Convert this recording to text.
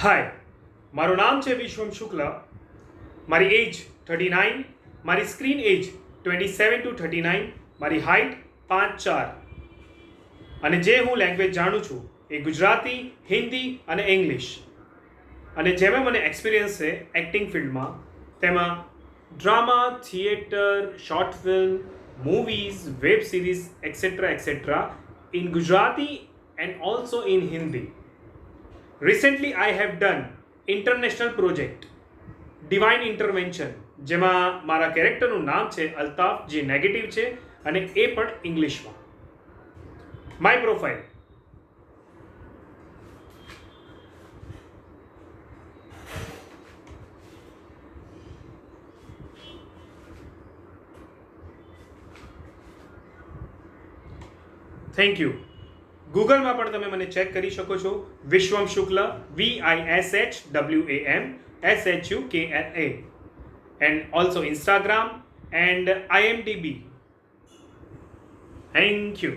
હાય, મારું નામ છે વિશ્વમ શુક્લ. મારી એજ 39, મારી સ્ક્રીન એજ 27 to 39, મારી હાઇટ 5'4" અને જે હું લેંગ્વેજ જાણું છું એ ગુજરાતી, હિન્દી અને ઇંગ્લિશ. અને જેમાં મને એક્સપિરિયન્સ છે એક્ટિંગ ફિલ્ડમાં, તેમાં drama, theatre, short film, movies, web series et cetera et cetera in Gujarati and also in Hindi. Recently I have done international project divine intervention, જેમાં મારા કેરેક્ટરનું નામ છે અલ્તાફ, જે નેગેટિવ છે અને એ પણ ઇંગ્લિશમાં. My profile: thank you. ગૂગલમાં પણ તમે મને ચેક કરી શકો છો. વિશ્વમ શુક્લ, VISHWAM SHUKLA, and also Instagram and IMDb. Thank you.